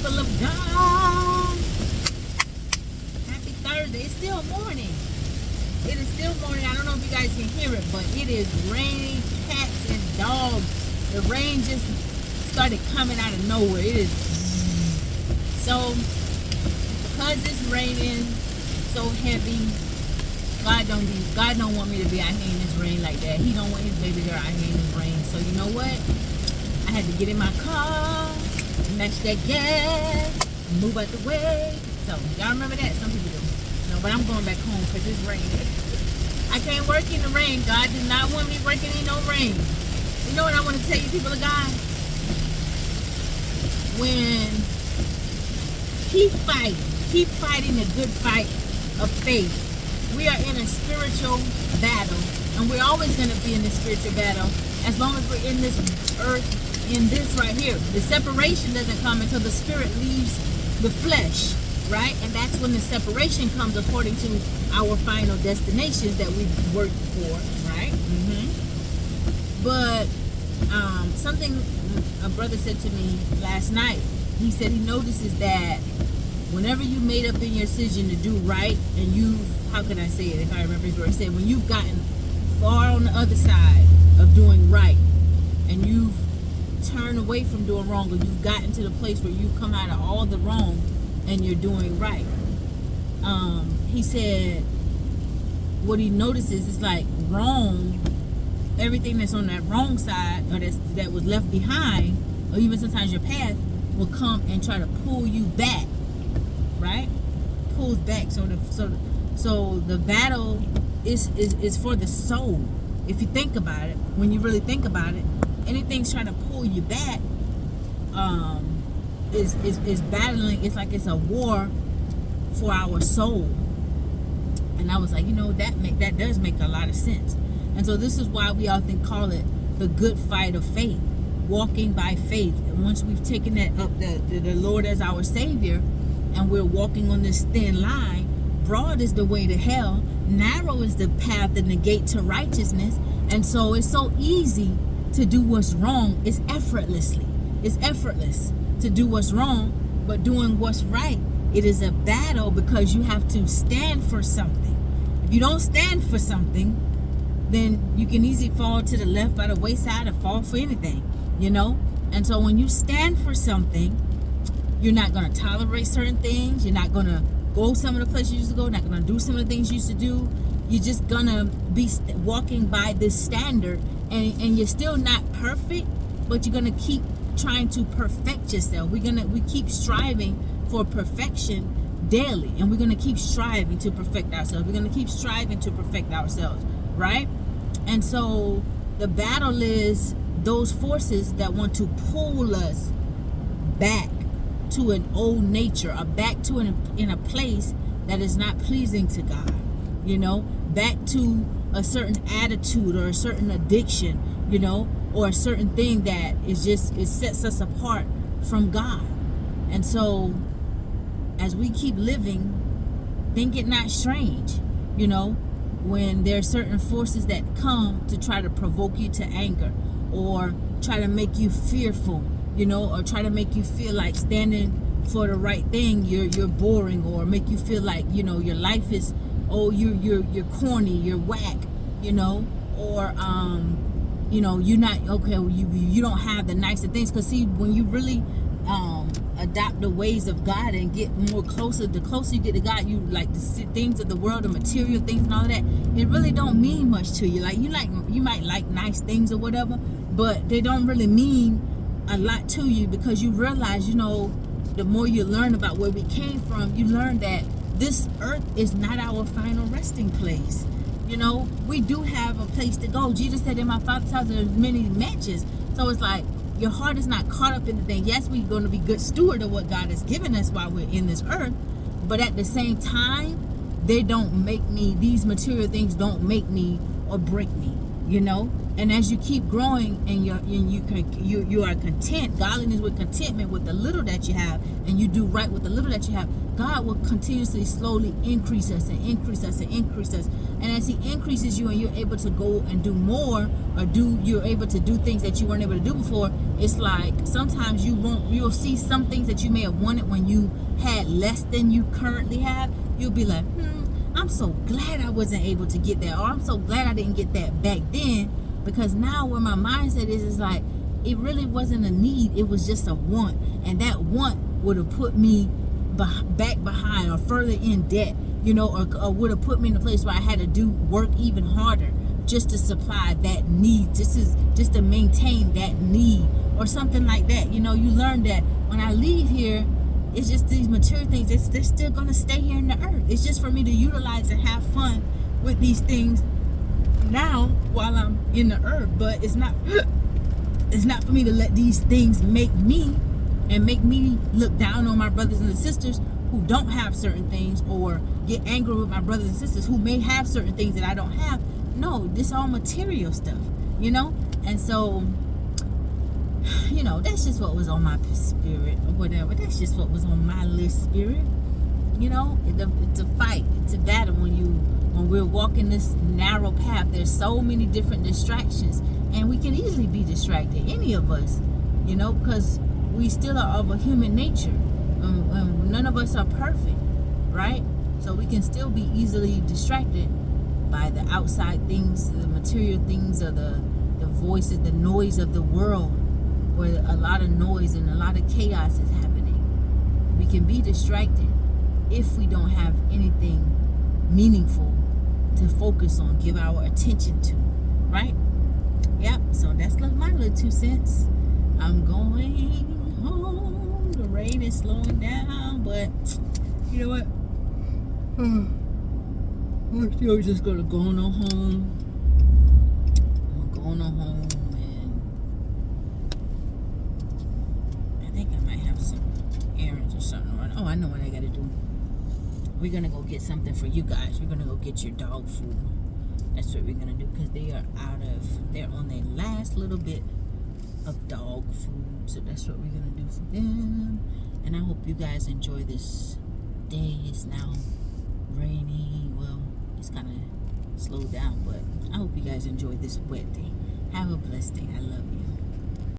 people of God. Happy Thursday. It's still morning. It is still morning. I don't know if you guys can hear it, but it is raining cats and dogs. The rain just started coming out of nowhere. It is so, because it's raining so heavy, God don't want me to be out here in this rain like that. He don't want his baby girl out here in this rain. So you know what? I had to get in my car, match that gas, move out the way. So y'all remember that? Some people do. No, but I'm going back home because it's raining. I can't work in the rain. God did not want me working in no rain. You know what I want to tell you, people of God? When keep fighting the good fight of faith. We are in a spiritual battle, and we're always going to be in this spiritual battle as long as we're in this earth, in this right here. The separation doesn't come until the spirit leaves the flesh, right? And that's when the separation comes according to our final destinations that we've worked for, right? But something a brother said to me last night, he said he notices that whenever you made up in your decision to do right, and you, how can I say it if I remember his word, he said when you've gotten far on the other side of doing right, and you've turned away from doing wrong, or you've gotten to the place where you've come out of all the wrong and you're doing right, he said what he notices is like wrong, everything that's on that wrong side, or that was left behind, or even sometimes your path, will come and try to pull you back, right? Pulls back. So the battle is for the soul. If you think about it, when you really think about it, anything's trying to pull you back is battling. It's like it's a war for our soul. And I was like, that does make a lot of sense. And so this is why we often call it the good fight of faith, walking by faith. And once we've taken that up, the Lord as our Savior, and we're walking on this thin line, broad is the way to hell, narrow is the path and the gate to righteousness. And so it's so easy to do what's wrong. It's effortless to do what's wrong, but doing what's right, it is a battle, because you have to stand for something. If you don't stand for something, then you can easily fall to the left by the wayside, or fall for anything, And so when you stand for something, you're not going to tolerate certain things. You're not going to go some of the places you used to go. Not going to do some of the things you used to do. You're just going to be walking by this standard, and you're still not perfect, but you're going to keep trying to perfect yourself. We keep striving for perfection daily, and we're going to keep striving to perfect ourselves. We're going to keep striving to perfect ourselves, right? And so the battle is those forces that want to pull us back to an old nature, or back to in a place that is not pleasing to God, back to a certain attitude or a certain addiction, or a certain thing that it sets us apart from God. And so as we keep living, think it not strange, when there are certain forces that come to try to provoke you to anger, or try to make you fearful, or try to make you feel like standing for the right thing, you're boring, or make you feel like, your life is, you're corny, you're whack, or you're not okay, you don't have the nicer things. Because see, when you really adopt the ways of God and get more closer, the closer you get to God, you like the things of the world, the material things and all of that, it really don't mean much to you. Like you might like nice things or whatever, but they don't really mean a lot to you, because you realize, the more you learn about where we came from, you learn that this earth is not our final resting place. We do have a place to go. Jesus said, in my Father's house there's many mansions. So it's like your heart is not caught up in the thing. Yes, we're going to be good steward of what God has given us while we're in this earth, but at the same time, they don't make me, these material things don't make me or break me. you know. And as you keep growing and you are content, godliness with contentment with the little that you have, and you do right with the little that you have, God will continuously slowly increase us and increase us and increase us. And as he increases you and you're able to go and do more, or you're able to do things that you weren't able to do before, it's like sometimes you'll see some things that you may have wanted when you had less than you currently have. You'll be like, I'm so glad I wasn't able to get that, or I'm so glad I didn't get that back then, because now where my mindset is like, it really wasn't a need, it was just a want, and that want would have put me back behind or further in debt, you know, or would have put me in a place where I had to do work even harder just to supply that need, just to maintain that need, or something like that. You know, you learn that when I leave here, it's just these material things, they're still going to stay here in the earth. It's just for me to utilize and have fun with these things now while I'm in the earth. But it's not for me to let these things make me look down on my brothers and sisters who don't have certain things, or get angry with my brothers and sisters who may have certain things that I don't have. No, this all material stuff, you know. And so, you know, that's just what was on my spirit or whatever. That's just what was on my list spirit. You know, it's a fight. It's a battle when we're walking this narrow path. There's so many different distractions, and we can easily be distracted, any of us, you know, because we still are of a human nature. None of us are perfect, right? So we can still be easily distracted by the outside things, the material things, or the voices, the noise of the world, where a lot of noise and a lot of chaos is happening. We can be distracted if we don't have anything meaningful to focus on, give our attention to, right? Yep, so that's my little 2 cents. I'm going home. The rain is slowing down, but you know what? We're still just gonna go on home. I'm going on home, and I think I might have some errands or something running. Oh, I know what I gotta do. We're gonna go get something for you guys. We're gonna go get your dog food. That's what we're gonna do, because they're on their last little bit of dog food. So that's what we're gonna do for them. And I hope you guys enjoy this day. It's now rainy. Well, it's kind of slowed down, but I hope you guys enjoy this wet day. Have a blessed day. I love you.